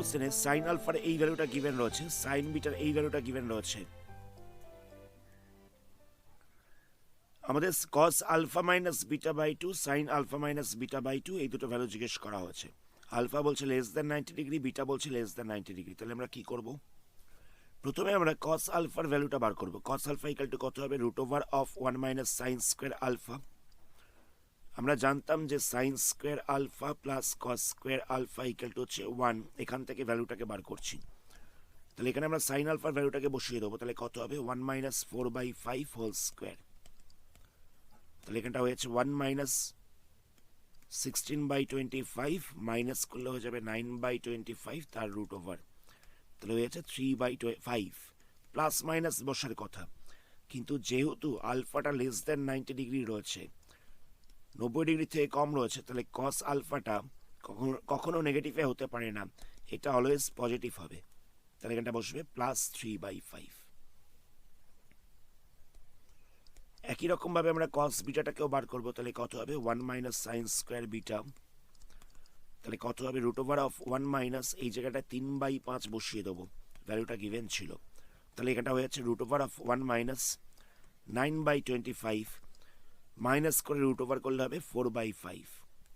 কোশ্চেনে সাইন আলফার এই ভ্যালুটা গিভেন রয়েছে, সাইন বিটার এই ভ্যালুটা গিভেন রয়েছে। আমাদের cos alpha minus beta by two, sine alpha minus beta by two, এই দুটো ভ্যালু জিজ্ঞেস করা হয়েছে। আলফা বলছে লেস দ্যান 90 ডিগ্রি, বিটা বলছে লেস দ্যান 90 ডিগ্রি। তাহলে আমরা কি করব? প্রথমে আমরা কস আলফার ভ্যালুটা বার করব। কস আলফা ইকাল টু কত হবে? Root over of 1 minus sine square alpha. আমরা জানতাম যে sine square alpha plus cos square alpha equal to হচ্ছে 1। এখান থেকে ভ্যালুটাকে বার করছি। তাহলে এখানে আমরা সাইন আলফার ভ্যালুটাকে বসিয়ে দেবো। তাহলে কত হবে? 1 মাইনাস 4/5 হোল স্কোয়ার। তাহলে এখানটা হয়েছে 1 মাইনাস 16/25 মাইনাস করলে হয়ে যাবে 9/25 তার রুট ওভার। তাহলে হয়েছে 3/5। প্লাস মাইনাস বসার কথা, কিন্তু যেহেতু আলফাটা লেস দেন 90 ডিগ্রি রয়েছে, 90 ডিগ্রি থেকে কম রয়েছে, তাহলে কস আলফাটা কখনো নেগেটিভে হতে পারে না, এটা অলওয়েজ পজিটিভ হবে। তাহলে এখানটা বসবে প্লাস 3/5। একই রকম ভাবে আমরা কস বিটাটাকেও বার করবো। তাহলে কত হবে? 1 মাইনাস সাইন স্কোয়ার বিটা। তাহলে কত হবে? রুট ওভার অফ 1 মাইনাস, এই জায়গাটায় 3/5 বসিয়ে দেবো, ভ্যালুটা গিভেন ছিল। তাহলে এখানটা হয়ে যাচ্ছে root over of 1 minus 9/25 minus করে রুট ওভার করলে হবে 4/5।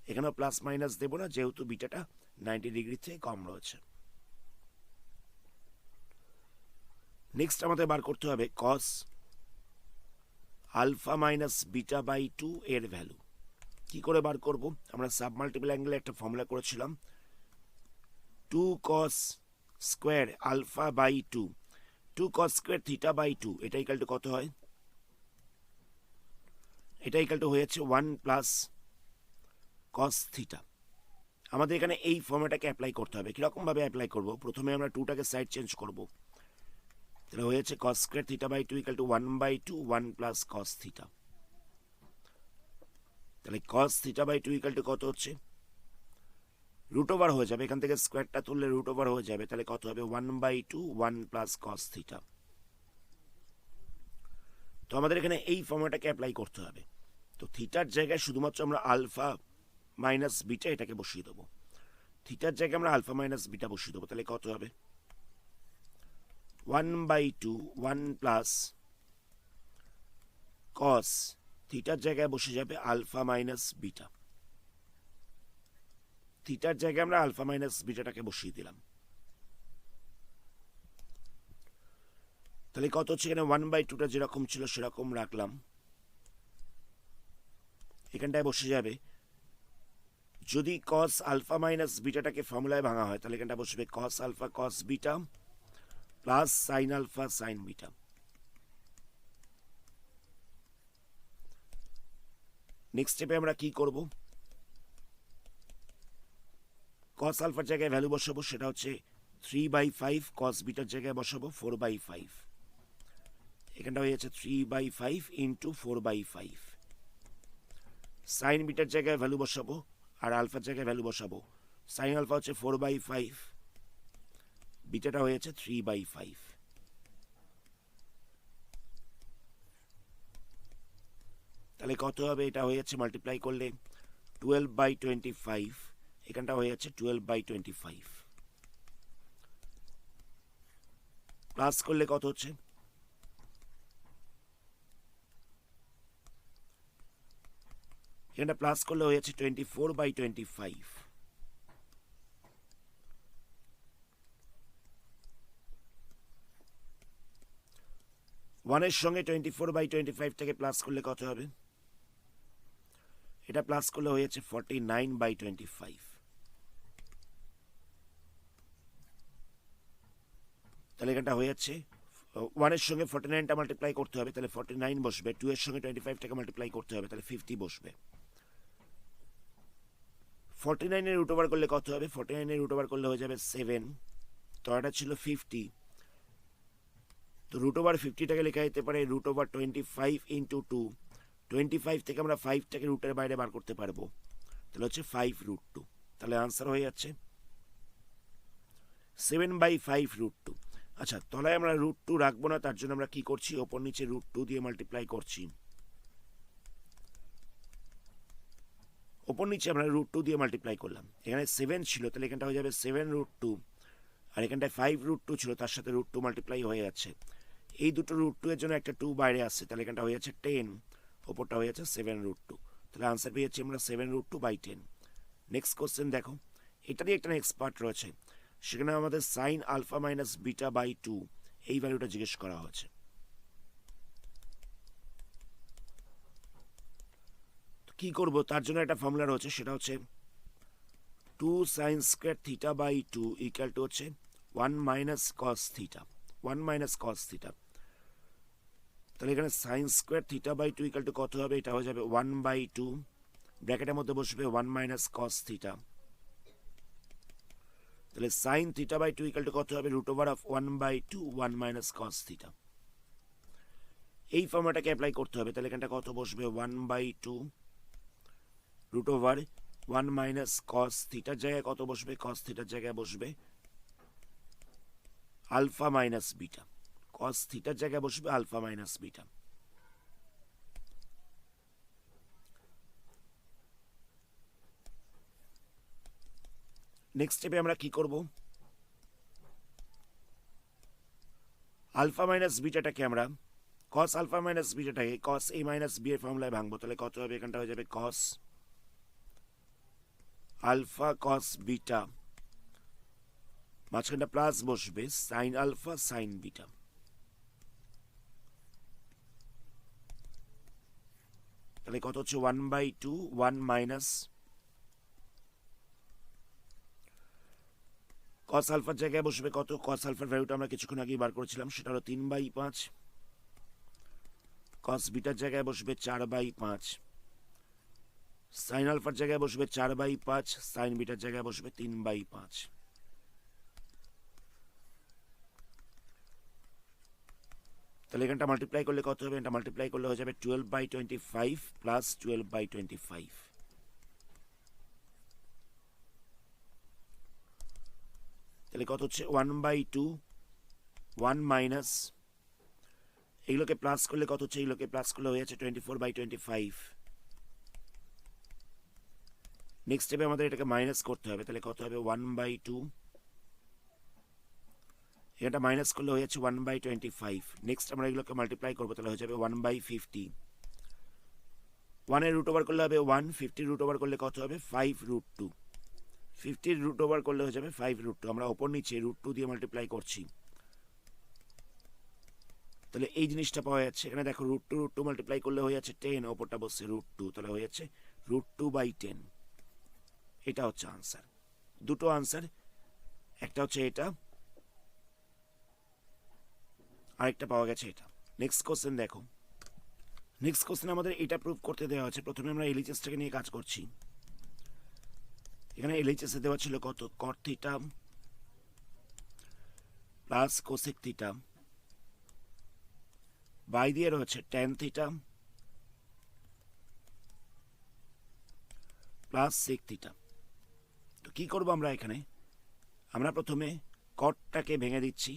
এখানেও প্লাস মাইনাস দেবো না, যেহেতু বিটাটা 90 ডিগ্রি থেকে কম রয়েছে। নেক্সট আমাদের বার করতে হবে cos alpha minus beta by two এর ভ্যালু। কি করে বার করব? আমরা সাব মাল্টিপল অ্যাঙ্গেলে একটা ফর্মুলা করেছিলাম, 2 cos square alpha by 2 cos square theta by 2, এটা ইকাল টু কত হয়? এটা ইকাল টু হয়েছে 1 প্লাস কস থিটা। আমাদের এখানে এই ফর্মুলাটাকে অ্যাপ্লাই করতে হবে। কিরকম ভাবে অ্যাপ্লাই করব? প্রথমে আমরা 2টাকে সাইড চেঞ্জ করব। তাহলে হয়েছে cos square theta by 2 equal to 1/2 1 plus cos theta. তাহলে cos theta by 2 equal to কত হচ্ছে? রুট ওভার হয়ে যাবে, এখান থেকে স্কোয়ারটা তুললে রুট ওভার হয়ে যাবে। তাহলে কত হবে? 1/2 1 প্লাস কস থিটা। তো আমাদের এখানে এই ফর্মুলাটাকে অ্যাপ্লাই করতে হবে। তো থিটার জায়গায় শুধুমাত্র আমরা আলফা মাইনাস বিটা এটাকে বসিয়ে দেবো। থিটার জায়গায় আমরা আলফা মাইনাস বিটা বসিয়ে দেবো। তাহলে কত হবে? 1/2 1 প্লাস কস, থিটার জায়গায় বসে যাবে আলফা মাইনাস বিটা। থিটার জায়গায় আমরা আলফা মাইনাস বিটাটাকে বসিয়ে দিলাম। তাহলে কত হচ্ছে? এখানে 1/2টা যেরকম ছিল সেরকম রাখলাম, এখানটায় বসে যাবে। যদি কস আলফা মাইনাস বিটাটাকে ফর্মুলায় ভাঙা হয়, তাহলে এখানটা বসবে cos alpha cos beta plus sine alpha sine beta. Next স্টেপে আমরা কি করব? কস আলফার জায়গায় ভ্যালু বসাবো, সেটা হচ্ছে 3/5, কস বিটার জায়গায় বসাবো 4/5। এখানটা হয়ে যাচ্ছে 3/5 ইন্টু 4/5। সাইন বিটার জায়গায় ভ্যালু বসাবো আর আলফার জায়গায় ভ্যালু বসাবো। সাইন আলফা হচ্ছে 4/5, বিটাটা হয়েছে 3/5। তাহলে কত হবে? এটা হয়ে যাচ্ছে মাল্টিপ্লাই করলে 12/25, এখানটা হয়ে যাচ্ছে 12/25। প্লাস করলে কত হচ্ছে? এখানটা প্লাস করলে হয়ে যাচ্ছে 24/25। ওয়ানের সঙ্গে 24/25 থেকে প্লাস করলে কত হবে? এটা প্লাস করলে হয়েছে 49/25। তাহলে এখানটা হয়ে যাচ্ছে, ওয়ানের সঙ্গে 49টা মাল্টিপ্লাই করতে হবে, তাহলে 49 বসবে। 2 এর সঙ্গে 25টাকে মাল্টিপ্লাই করতে হবে, তাহলে 50 বসবে। 49 এর রুট ওভার করলে কত হবে? 49 এর রুট ওভার করলে হয়ে যাবে 7। তো এটা ছিল 50, তো রুট ওভার 50টাকে লেখা যেতে পারে রুট ওভার 25 ইন্টু 2। 25 থেকে আমরা 5টাকে রুটের বাইরে বার করতে পারবো, তাহলে হচ্ছে 5√2। তাহলে আনসার হয়ে যাচ্ছে 7/5√2। আচ্ছা, তলায় আমরা √2 রাখবো না, তার জন্য আমরা কি করছি? ওপর নিচে √2 দিয়ে মাল্টিপ্লাই করছি। ওপর নিচে আমরা √2 দিয়ে মাল্টিপ্লাই করলাম। এখানে 7 ছিল, তাহলে এখানটা হয়ে যাবে 7√2 আর এখানটায় 5√2 ছিল, তার সাথে √2 মাল্টিপ্লাই হয়ে যাচ্ছে। এই দুটো √2 এর জন্য একটা 2 বাইরে আসছে, তাহলে এখানটা হয়ে যাচ্ছে 10, ওপরটা হয়ে যাচ্ছে 7√2। তাহলে আনসার পেয়ে যাচ্ছি আমরা 7√2/10। নেক্সট কোশ্চেন দেখো, এটারই একটা নেক্সট পার্ট রয়েছে, সেখানে আমাদের sine alpha minus beta by 2 এই ভ্যালুটা জিজ্ঞেস করা হয়েছে। কি করব, তার জন্য একটা ফর্মুলা রয়েছে, সেটা হচ্ছে 2 sine square theta by 2 equal to হচ্ছে 1 minus cos theta, 1 minus cos theta. তাহলে এখানে sine square theta by 2 equal to কত হবে, এটা হয়ে যাবে 1/2, ব্র্যাকেটের মধ্যে বসবে 1 মাইনাস কস থিটা। তাহলে sine theta by 2 equal to কত হবে, √1/2 1 মাইনাস কস থিটা। এই ফর্মুলাটাকে অ্যাপ্লাই করতে হবে, তাহলে এখানটা কত বসবে, 1/2 √1 মাইনাস কস থিটার জায়গায় কত বসবে, কস থিটার জায়গায় বসবে আলফা মাইনাস বিটা, কস থিটার জায়গায় বসবে আলফা মাইনাস বিটা। নেক্সট স্টেপে আমরা কি করব, আলফা মাইনাস বিটাটাকে আমরা কস আলফা মাইনাস বিটাটাকে কস এ মাইনাস বি এর ফর্মুলায় ভাঙবো। তাহলে কত হবে, এখানটা হয়ে যাবে কস আলফা কস বিটা, মাঝখানটা প্লাস বসবে সাইন আলফা সাইন বিটা। তাহলে কত হচ্ছে 1/2 1 মাইনাস কস আলফার জায়গায় বসবে কত, কস আলফার ভ্যালুটা আমরা কিছুক্ষণ আগেই বার করেছিলাম, সেটা হলো 3/5। কস বিটার জায়গায় বসবে 4/5, সাইন আলফার জায়গায় বসবে 4/5, সাইন বিটার জায়গায় বসবে 3/5। তাহলে এখানটা মাল্টিপ্লাই করলে কত হবে, এটা মাল্টিপ্লাই করলে হয়ে যাবে 12/25 প্লাস 12/25। তাহলে কত হচ্ছে 1/2 1 মাইনাস, এগুলোকে প্লাস করলে কত হচ্ছে, এগুলোকে প্লাস করলে হয়ে যাচ্ছে 24/25। নেক্সট স্টেপে আমাদের এটাকে মাইনাস করতে হবে, তাহলে কত হবে 1/2, এটা মাইনাস করলে হয়ে যাচ্ছে 1/25। নেক্সট আমরা এগুলোকে মাল্টিপ্লাই করবো, তাহলে হয়ে যাবে 1/50। 1 এর রুট ওভার করলে হবে 1, 50 রুট ওভার করলে কত হবে 5√2, 50 রুট ওভার করলে হয়ে যাবে 5√2। আমরা ওপর নিচে √2 দিয়ে মাল্টিপ্লাই করছি, তাহলে এই জিনিসটা পাওয়া যাচ্ছে। এখানে দেখো √2 মাল্টিপ্লাই করলে হয়ে যাচ্ছে 10, ওপরটা বসছে √2, তাহলে হয়ে যাচ্ছে √2/10। এটা হচ্ছে আনসার। দুটো আনসার, একটা হচ্ছে এটা, আরেকটা পাওয়া গেছে এটা। নেক্সট কোশ্চেন দেখো, নেক্সট কোশ্চেন আমাদের এটা প্রুভ করতে দেওয়া আছে। প্রথমে আমরা এলএইচএসটাকে নিয়ে কাজ করছি। এখানে এলএইচএস এ দেওয়া ছিল কত, cot theta plus cosec theta by দিয়ে রয়েছে tan theta plus sec theta. তো কি করব আমরা এখানে, আমরা প্রথমে কটটাকে ভেঙে দিচ্ছি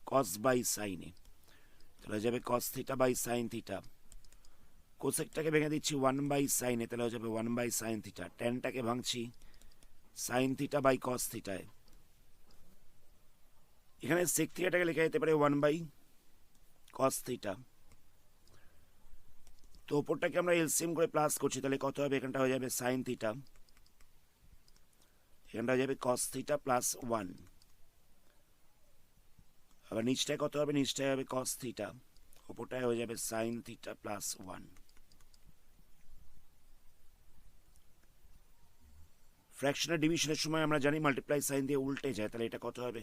কস বাই সাইনে, তাহলে যাবে cos theta by sine theta. কোসেকটাকে ভেঙে দিচ্ছি 1/সাইনে, তাহলে হয়ে যাবে 1/সাইন থিটা। ট্যানটাকে ভাঙছি সাইন থিটা বাই কস থিটায়। এখানে সেক থিটাটাকে লেখা যেতে পারে 1/কস থিটা। তো ওপরটাকে আমরা এলসিএম করে প্লাস করছি, তাহলে কত হবে, এখানটা হয়ে যাবে সাইন থিটা, এখানটা হয়ে যাবে কস থিটা প্লাস 1। আবার নিচটায় কত হবে, নিচটায় হবে কস থিটা, ওপরটায় হয়ে যাবে সাইন থিটা প্লাস 1। ফ্র্যাকশনের ডিভিশনের সময় আমরা জানি মাল্টিপ্লাই সাইন দিয়ে উল্টে যায়, তাহলে এটা কত হবে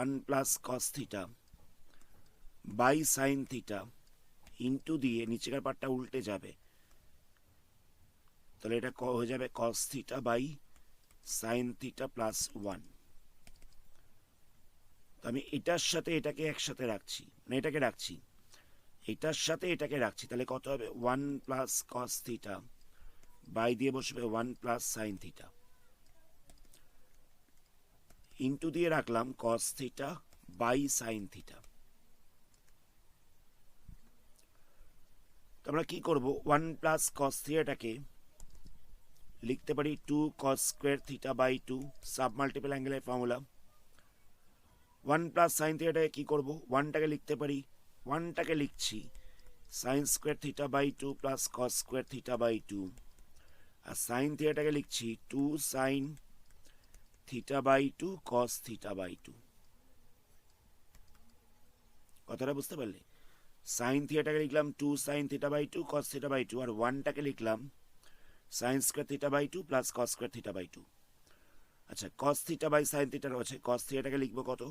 1 plus cos theta by sine theta into দিয়ে নিচেকার পার্টটা উল্টে যাবে, তাহলে এটা হয়ে যাবে cos theta by sine theta plus 1। তো আমি এটার সাথে এটাকে একসাথে রাখছি, মানে এটাকে রাখছি, এটার সাথে এটাকে রাখছি, তাহলে কত হবে 1 প্লাস কস থিটা বাই দিয়ে বসবে 1 প্লাস সাইন থিটা ইন্টু দিয়ে রাখলাম cos theta by sine theta. আমরা কি করব, 1 প্লাস কস থিটাটাকে লিখতে পারি 2 cos square theta by 2, sub multiple অ্যাঙ্গেলের ফর্মুলা। ওয়ান প্লাস সাইন থিটাটাকে কী করবো, ওয়ানটাকে লিখতে পারি, ওয়ানটাকে লিখছি sine square theta by two plus cos square theta by two, আর সাইন থিটাটাকে লিখছি two sine theta by two cos theta by two. কথাটা বুঝতে পারলে? সাইন থিটাটাকে লিখলাম two sine theta by two cos theta by two, আর ওয়ানটাকে লিখলাম sine square theta by two plus cos square theta by two. আচ্ছা, cos theta by sine theta রয়েছে, কস থিটাটাকে লিখবো কত,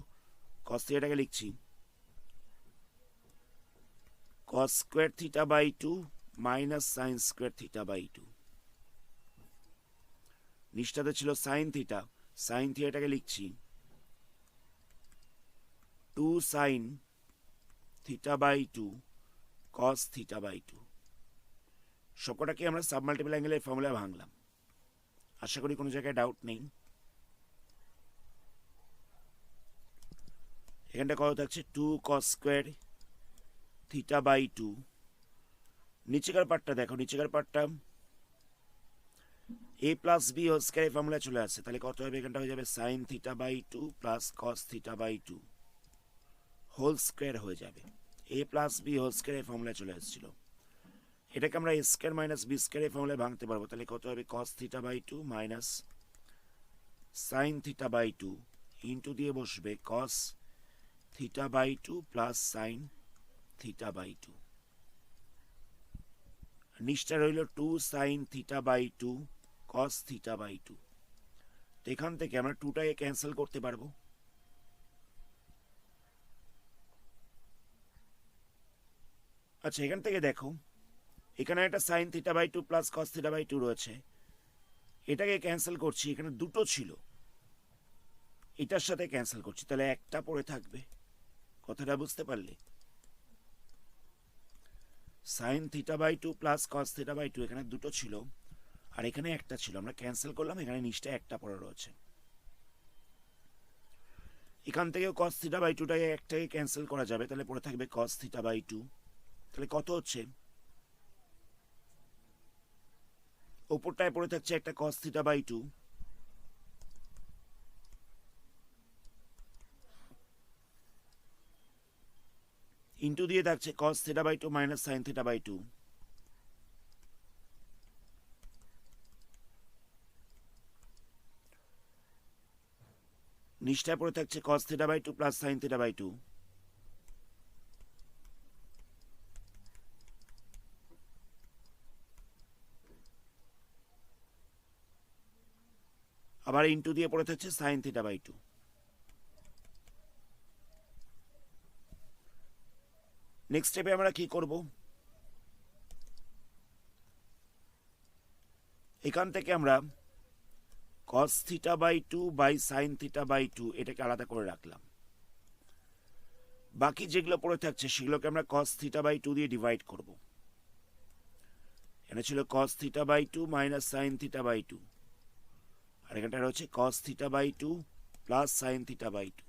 কস থিটাটাকে লিখছি cos square theta by two minus sine square theta by two. নিচটাতে ছিল সাইন থিটা, সাইন থিটাটাকে লিখছি two sine theta by two cos theta by two. সবকটাকে আমরা সাবমাল্টিপল অ্যাঙ্গেলের ফর্মুলায় ভাঙলাম। আশা করি কোনো জায়গায় ডাউট নেই। এখানটা কত থাকছে, two cos square theta by two. নিচেকার পার্টটা দেখো, নিচেকার পার্টটা a plus b whole square formula চলে আসছে, তাহলে কত হবে, এখানটা হয়ে যাবে sine theta by two plus cos theta by two whole square হয়ে যাবে। A plus b whole square formula চলে আসছিল, এটাকে আমরা এ স্কোয়ার মাইনাস বি স্কোয়ার ফর্মুলায় ভাঙতে পারবো। তাহলে কত হবে, cos theta by two minus sine theta by two into দিয়ে বসবে cos theta by two plus sine theta by two. নিচটা রইল two sine theta by two cos theta by two. এখান থেকে আমরা টুটাকে ক্যান্সেল করতে পারবো। আচ্ছা, এখান থেকে দেখো এখানে একটা sine theta by two plus cos theta by two রয়েছে, এটাকে ক্যান্সেল করছি, এখানে দুটো ছিল, এটার সাথে ক্যান্সেল করছি, তাহলে একটা পড়ে থাকবে। কথাটা বুঝতে পারলে? Sine theta by two plus cos theta by two, এখানে দুটো ছিল আর এখানে একটা ছিল, আমরা ক্যান্সেল করলাম, এখানে নিচটা একটা পড়ে রয়েছে। এখান থেকেও কস থিটা বাই টুটাকে একটাকে ক্যান্সেল করা যাবে, তাহলে পড়ে থাকবে কস থিটা বাই টু। তাহলে কত হচ্ছে, ওপরটায় পড়ে থাকছে একটা cos theta by two, into দিয়ে থাকছে cos theta by two minus sine theta by two. নিচটায় পড়ে থাকছে cos theta by two plus sine theta by two. আবার ইন্টু দিয়ে পড়ে থাকছে sine theta by two. Next স্টেপে আমরা কি করব, এখান থেকে আমরা cos theta by two by sine theta by two এটাকে আলাদা করে রাখলাম। বাকি যেগুলো পড়ে থাকছে সেগুলোকে আমরা কস থিটা বাই টু দিয়ে ডিভাইড করব। এটা ছিল cos theta by two minus sine theta by two, আর এখানটা রয়েছে cos theta by two plus sine theta by two.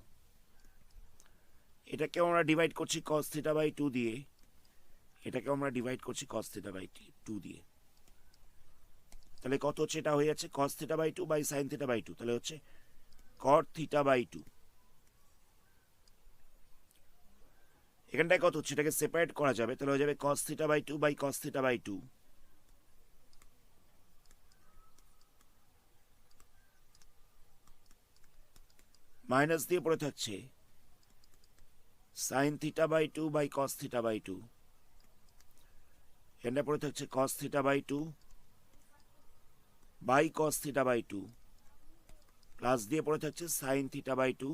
এটাকেও আমরা ডিভাইড করছি কস থিটা বাই টু দিয়ে, এটাকেও আমরা ডিভাইড করছি কস থিটা বাই টু দিয়ে। তাহলে কত হচ্ছে, এটা হয়ে যাচ্ছে cos theta by two by sine theta by two, তাহলে হচ্ছে কট থিটা বাই টু। এখানটায় কত হচ্ছে, এটাকে সেপারেট করা যাবে, তাহলে হয়ে যাবে cos theta by two by cos theta by two, minus দিয়ে পড়ে থাকছে sine theta by two by cos theta by two, এখানটা পড়ে থাকছে cos theta by two by cos theta by two, plus দিয়ে পড়ে থাকছে sine theta by two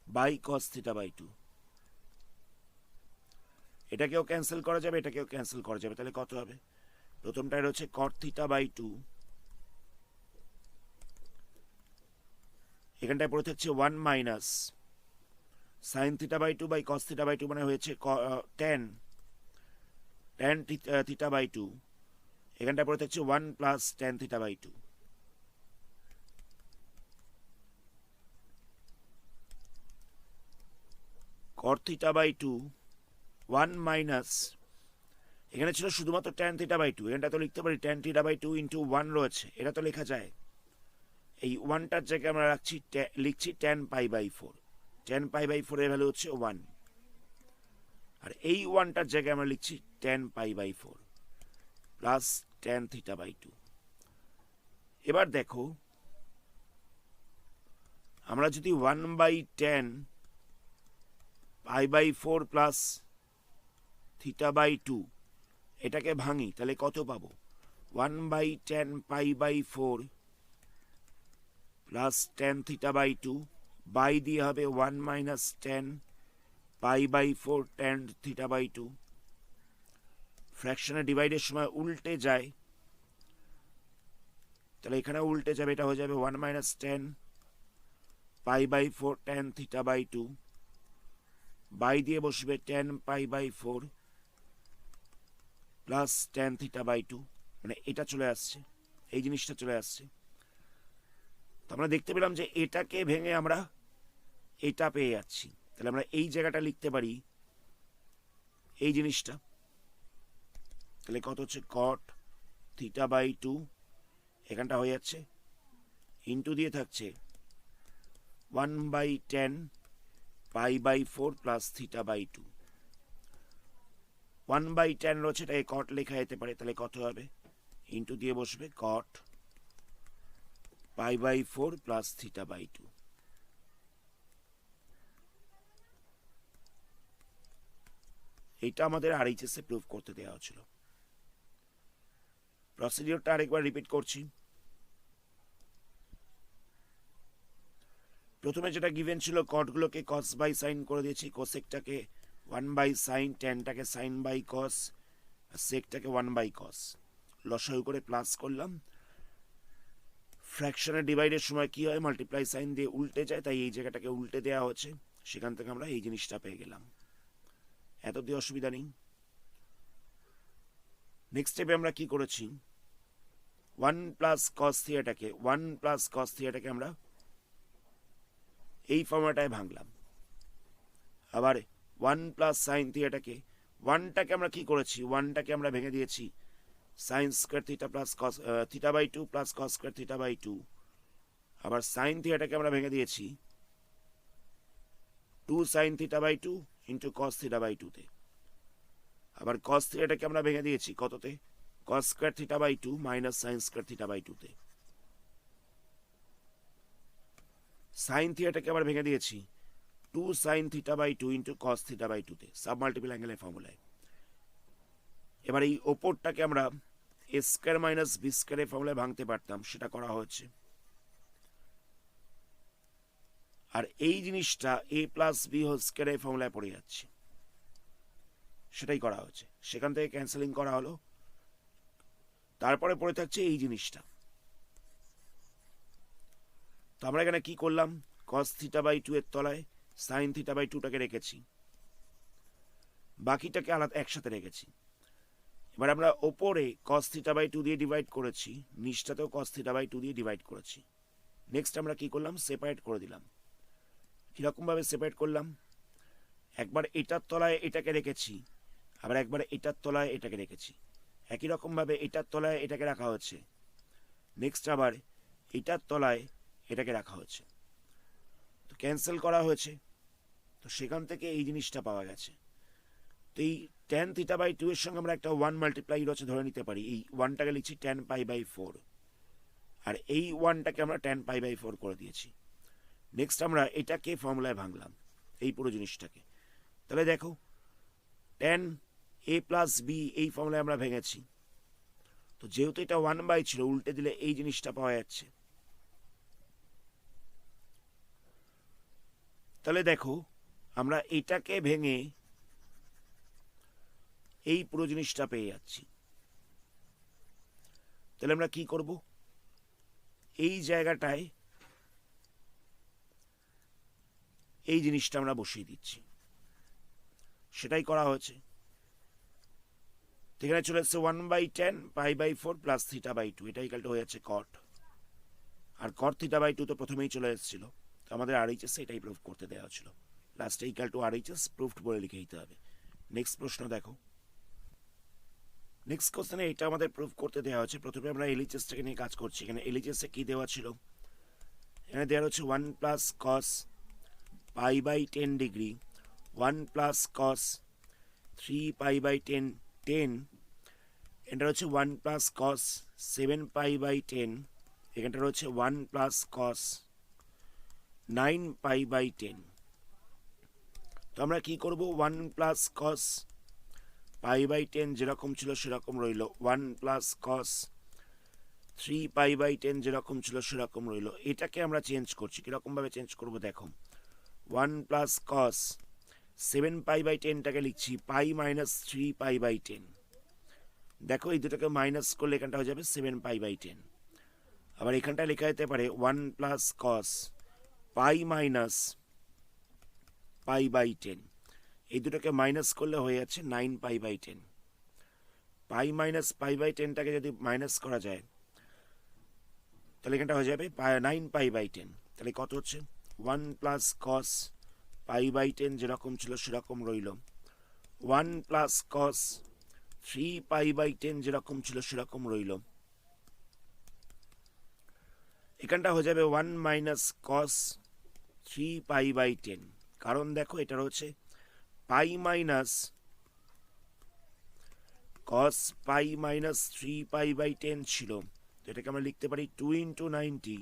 by cos theta by two. এটাকেও ক্যান্সেল করা যাবে, এটাকেও ক্যান্সেল করা যাবে, তাহলে কত হবে, প্রথমটায় রয়েছে কট থিটা বাই টু, এখানটায় পড়ে থাকছে one minus sine theta by two by cos theta by two, মানে হয়েছে টেন থিটা বাই টু, এখানটায় পড়ে থাকছে one plus tan theta by two. Cot theta by two one minus, এখানে ছিল শুধুমাত্র ট্যান থিটা বাই টু, এখানটা তো লিখতে পারি tan theta by two into one রয়েছে, এটা তো লেখা যায়, এই ওয়ানটার জায়গায় আমরা লিখছি tan pi by four. Tan pi by four এর ভ্যালু হচ্ছে ওয়ান, আর এই ওয়ানটার জায়গায় আমরা লিখছি tan pi by four plus tan theta by two. এবার দেখো আমরা যদি one by tan pi by four plus theta by two এটাকে ভাঙি, তাহলে কত পাবো? One by tan pi by four plus tan theta by two by দিয়ে হবে one minus tan pi by four tan theta by two. ফ্র্যাকশনে ডিভাইডের সময় উল্টে যায়, তাহলে এখানে উল্টে যাবে, এটা হয়ে যাবে one minus tan pi by four tan theta by two, by দিয়ে বসবে tan pi by four plus tan theta by two, মানে এটা চলে আসছে, এই জিনিসটা চলে আসছে। তো আমরা দেখতে পেলাম যে এটাকে ভেঙে আমরা এটা পেয়ে যাচ্ছি, তাহলে আমরা এই জায়গাটা লিখতে পারি এই জিনিসটা, তাহলে কত হচ্ছে কট থিটা বাই টু, এখানটা হয়ে যাচ্ছে ইন্টু দিয়ে থাকছে one by tan pi by four plus theta by two. One by tan রয়েছে, এটাকে কট লেখা যেতে পারে, তাহলে কত হবে? ইন্টু দিয়ে বসবে cot pi by four plus theta by two. এটা আমাদের আরএইচএস এ প্রুভ করতে দেওয়া হয়েছিল। প্রসিডিওরটা আরেকবার রিপিট করছি। প্রথমে যেটা গিভেন ছিল কটগুলোকে কস বাই সাইন করে দিয়েছি, কোসেকটাকে ওয়ান বাই সাইন, টেনটাকে সাইন বাই কস, সেকটাকে ওয়ান বাই কস, লসাগু করে প্লাস করলাম। ফ্র্যাকশনের ডিভাইডের সময় কি হয়? মাল্টিপ্লাই সাইন দিয়ে উল্টে যায়, তাই এই জায়গাটাকে উল্টে দেওয়া হচ্ছে, সেখান থেকে আমরা এই জিনিসটা পেয়ে গেলাম। এত দিয়ে অসুবিধা নেই। নেক্সট স্টেপে আমরা কি করেছি? ওয়ান প্লাস কস থিটাটাকে আমরা এই ফর্মুলাটায় ভাঙলাম। আবার ওয়ান প্লাস সাইন থিটাটাকে, ওয়ানটাকে আমরা কি করেছি? ওয়ানটাকে আমরা ভেঙে দিয়েছি sine square theta plus cos theta by two plus cos square theta by two. আবার সাইন থিটাটাকে আমরা ভেঙে দিয়েছি two sine theta by two into cos theta by টুতে। আবার কস থিটাটাকে আমরা ভেঙে দিয়েছি কততে? Cos square theta by two minus sine square theta by টুতে। সাইন থিটাটাকে আবার ভেঙে দিয়েছি two sine theta by two into cos theta by টুতে, সাব মাল্টিপল অ্যাঙ্গেলের ফর্মুলায়। এবার এই ওপরটাকে আমরা এ স্কোয়ার মাইনাস বি স্কোয়ারের ফর্মুলায় ভাঙতে পারতাম, সেটা করা হচ্ছে। আর এই জিনিসটা এ প্লাস বি হোল স্কোয়ারের ফর্মুলায় পড়ে যাচ্ছে, সেটাই করা হচ্ছে। সেখান থেকে ক্যান্সেলিং করা হলো, তারপরে পড়ে থাকছে এই জিনিসটা। তো আমরা এখানে কি করলাম? কস থিটা বাই টু এর তলায় সাইন থিটা বাই টুটাকে রেখেছি, বাকিটাকে আলাদা একসাথে রেখেছি। এবার আমরা ওপরে কস থিটা বাই টু দিয়ে ডিভাইড করেছি, নিচটাতেও কস থিটা বাই টু দিয়ে ডিভাইড করেছি। নেক্সট আমরা কি করলাম? সেপারেট করে দিলাম। কিরকমভাবে সেপারেট করলাম? একবার এটার তলায় এটাকে রেখেছি, আবার একবার এটার তলায় এটাকে রেখেছি। একই রকমভাবে এটার তলায় এটাকে রাখা হচ্ছে, নেক্সট আবার এটার তলায় এটাকে রাখা হচ্ছে। তো ক্যান্সেল করা হয়েছে, তো সেখান থেকে এই জিনিসটা পাওয়া গেছে। তো এই টেন থিটা বাই টু এর সঙ্গে আমরা একটা ওয়ান মাল্টিপ্লাই রয়েছে ধরে নিতে পারি। এই ওয়ানটাকে লিখছি টেন পাই বাই ফোর, আর এই ওয়ানটাকে আমরা টেন পাই বাই ফোর করে দিয়েছি। নেক্সট আমরা এটাকে ফর্মুলায় ভাঙলাম, এই পুরো জিনিসটাকে। তাহলে দেখো টেন এ প্লাস বি এই ফর্মুলায় আমরা ভেঙেছি, তো যেহেতু এটা ওয়ান বাই ছিল, উল্টে দিলে এই জিনিসটা পাওয়া যাচ্ছে। তাহলে দেখো আমরা এটাকে ভেঙে এই পুরো জিনিসটা পেয়ে যাচ্ছি। তাহলে আমরা কি করব? এই জায়গাটায় এই জিনিসটা আমরা বসিয়ে দিচ্ছি, সেটাই করা হয়েছে। এখানে চলে এসছে one by tan pi by four plus theta by two, এটা ইকাল টু হয়ে যাচ্ছে কট, আর কট থিটা বাই টু তো প্রথমেই চলে এসেছিল। তো আমাদের আরএইচএস এটাই প্রুভ করতে দেওয়া ছিল, লাস্টে ইকাল টু আরএইচএস প্রুভড বলে লিখে দিতে হবে। নেক্সট প্রশ্ন দেখো। নেক্সট কোশ্চেনে এটা আমাদের প্রুভ করতে দেওয়া হচ্ছে। প্রথমে আমরা এলএইচএসটাকে নিয়ে কাজ করছি। এখানে এলএইচএস এ কি দেওয়া ছিল? এখানে দেওয়া হচ্ছে 1 plus cos pi by 10 degree, 1 plus cos 3 pi by 10, 10, এটা হচ্ছে 1 প্লাস কস 7 পাই বাই 10, এখানটা রয়েছে 1 প্লাস কস 9 পাই বাই 10। তো আমরা কি করব, 1 প্লাস কস পাই বাই 10 যেরকম ছিল সেরকম রইল, 1 প্লাস কস 3 পাই বাই 10 যেরকম ছিল সেরকম রইল। এটাকে আমরা চেঞ্জ করছি, কীরকমভাবে চেঞ্জ করব দেখো, 1 প্লাস কস 7 পাই বাই 10টাকে লিখছি পাই মাইনাস 3 পাই বাই 10। দেখো এই দুটোকে মাইনাস করলে এখানটা হয়ে যাবে 7 পাই বাই 10। আবার এখানটা লেখা যেতে পারে 1 plus cos pi minus pi by 10, এই দুটোকে মাইনাস করলে হয়ে যাচ্ছে 9 pi by 10। Pi minus pi by 10টাকে যদি মাইনাস করা যায় তাহলে এখানটা হয়ে যাবে 9 পাই বাই 10। তাহলে কত হচ্ছে, 1 প্লাস কস পাই বাই 10 যেরকম ছিল সেরকম রইল, 1 প্লাস কস 3 পাই বাই 10 যেরকম ছিল সেরকম রইল। এখানটা হয়ে যাবে 1 মাইনাস কস 3 পাই বাই 10, কারণ দেখো এটা হচ্ছে pi minus cos pi minus 3 pi by 10 ছিল, তো এটাকে আমরা লিখতে পারি 2 into 90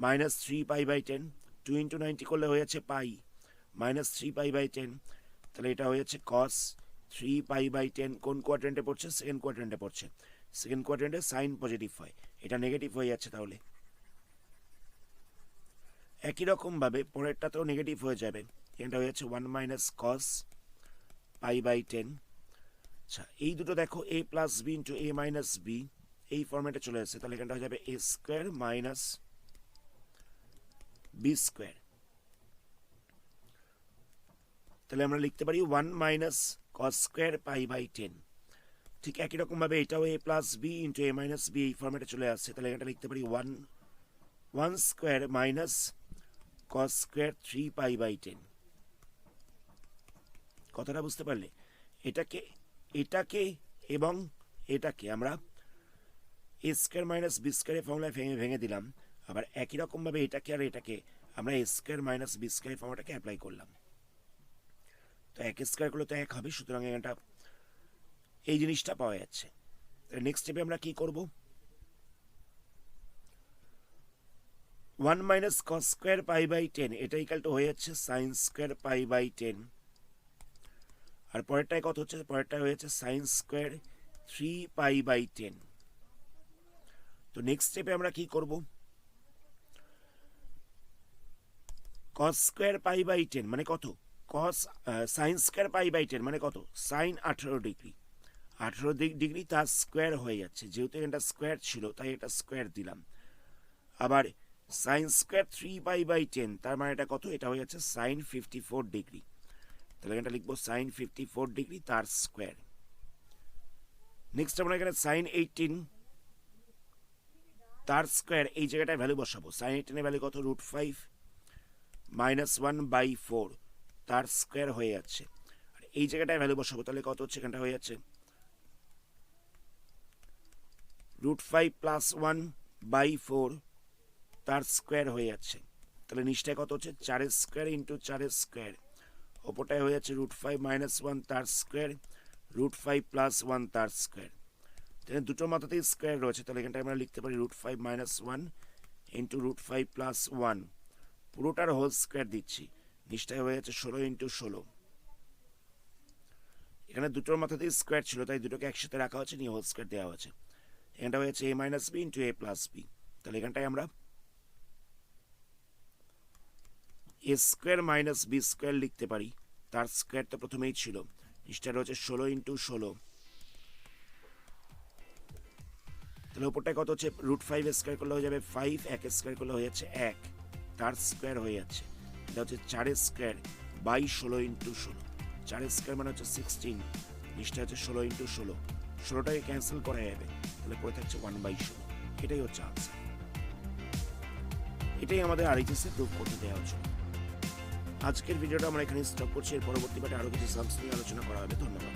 minus 3 pi by 10, 2 into 90 করলে হয়ে যাচ্ছে পাই মাইনাস 3 পাই বাই 10, তাহলে এটা হয়ে যাচ্ছে কস 3 পাই বাই 10। কোন কোয়াড্রেন্টে পড়ছে, সেকেন্ড কোয়াড্রেন্টে পড়ছে, সেকেন্ড কোয়াড্রেন্টে সাইন পজিটিভ হয়, এটা নেগেটিভ হয়ে যাচ্ছে। তাহলে একই রকমভাবে পরেরটাতেও নেগেটিভ হয়ে যাবে, এটা হয়ে যাচ্ছে 1 মাইনাস কস পাই বাই 10। আচ্ছা এই দুটো দেখো A plus B into A minus B এই ফর্মেটে চলে আসছে, তাহলে এখানটা হয়ে যাবে A square minus B square. তাহলে আমরা লিখতে পারি 1 minus cos square pi by 10। ঠিক একই রকমভাবে এটাও A plus B into A minus B এই ফর্মেটে চলে আসছে, তাহলে এটা লিখতে পারি 1 square minus cos square 3 pi by 10। কথাটা বুঝতে পারলে? এটাকে এটাকে এবং এটাকে আমরা এ স্কোয়ার মাইনাস বি স্কোয়ারের ফর্মুলায় ভেঙে দিলাম, আবার একই রকমভাবে এটাকে আর এটাকে আমরা এ স্কোয়ার মাইনাস বি স্কোয়ারের ফর্মুলাটাকে অ্যাপ্লাই করলাম। তো এক স্কোয়ার করলে তো এক হবে, সুতরাং এটা এই জিনিসটা পাওয়া যাচ্ছে। নেক্সট স্টেপে আমরা কি করব, 1 minus cos square pi by 10 এটা ইকাল টু হয়ে যাচ্ছে সাইন স্কোয়ার পাই বাই 10, আর পরেরটায় কত হচ্ছে, পরেরটায় হয়ে যাচ্ছে সাইন স্কোয়ার 3 পাই বাই 10। তো নেক্সট স্টেপে আমরা কি করব, কস স্কোয়ার পাই বাই 10 মানে কত, cos sine square pi by 10 মানে কত, সাইন 18 ডিগ্রি, 18 ডিগ্রি তার স্কোয়ার হয়ে যাচ্ছে, যেহেতু এটা স্কোয়ার ছিল তাই এটা স্কোয়ার দিলাম। আবার সাইন স্কোয়ার 3 পাই বাই 10 তার মানে এটা কত, এটা হয়ে যাচ্ছে সাইন 54 ডিগ্রি, তাহলে এটা লিখবো সাইন 54 ডিগ্রি তার স্কোয়ার। নেক্সট আমরা এখানে সাইন 18 তার স্কোয়ার এই জায়গাটায় ভ্যালু বসাবো, সাইন 18 এর ভ্যালু কত, √5 মাইনাস 1/4 তার স্কোয়ার হয়ে যাচ্ছে, আর এই জায়গাটায় ভ্যালু বসাবো, তাহলে কত হচ্ছে, এখানটা হয়ে যাচ্ছে √5 প্লাস 1/4 তার স্কোয়ার হয়ে যাচ্ছে, তাহলে নিচটায় কত হচ্ছে 4 স্কোয়ার ইন্টু 4 স্কোয়ার, ওপরটায় হয়ে যাচ্ছে √5 মাইনাস 1 তার স্কোয়ার, √5 প্লাস 1 তার স্কোয়ার। তাহলে দুটো মাথাতেই স্কোয়ার রয়েছে, তাহলে এখানটা আমরা লিখতে পারি √5 মাইনাস 1 ইন্টু √5 প্লাস 1, পুরোটার হোল স্কোয়ার দিচ্ছি, নিচটায় হয়ে যাচ্ছে 16 ইন্টু 16। এখানে দুটোর মাথাতেই স্কোয়ার ছিল তাই দুটোকে একসাথে রাখা হচ্ছে, নিয়ে হোল স্কোয়ার দেওয়া হয়েছে, এখানটা হয়ে যাচ্ছে a minus B into a plus B. তাহলে এখানটায় আমরা এ স্কোয়ার মাইনাস বি স্কোয়ার লিখতে পারি, তার স্কোয়ার তো প্রথমেই ছিল, নিচটা রয়েছে 16 ইন্টু 16, তাহলে ওপরটায় কত হচ্ছে √5 স্কোয়ার করলে হয়ে যাবে 5, 1 স্কোয়ার করলে হয়ে যাচ্ছে 1 তার স্কোয়ার হয়ে যাচ্ছে, এটা হচ্ছে 4 স্কোয়ার বাই 16 ইন্টু 16, 4 স্কোয়ার মানে হচ্ছে 16, নিচটা হচ্ছে 16 ইন্টু 16, 16টাকে ক্যান্সেল করা যাবে, তাহলে পড়ে থাকছে 1/16, এটাই হচ্ছে আনসার। এটাই আমাদের আরএইচএসে প্রুভ করতে দেওয়া হচ্ছে। আজকের ভিডিওটা আমরা এখানে স্টপ করছি, এর পরবর্তী পার্টে আরো কিছু সামস নিয়ে আলোচনা করা হবে। ধন্যবাদ।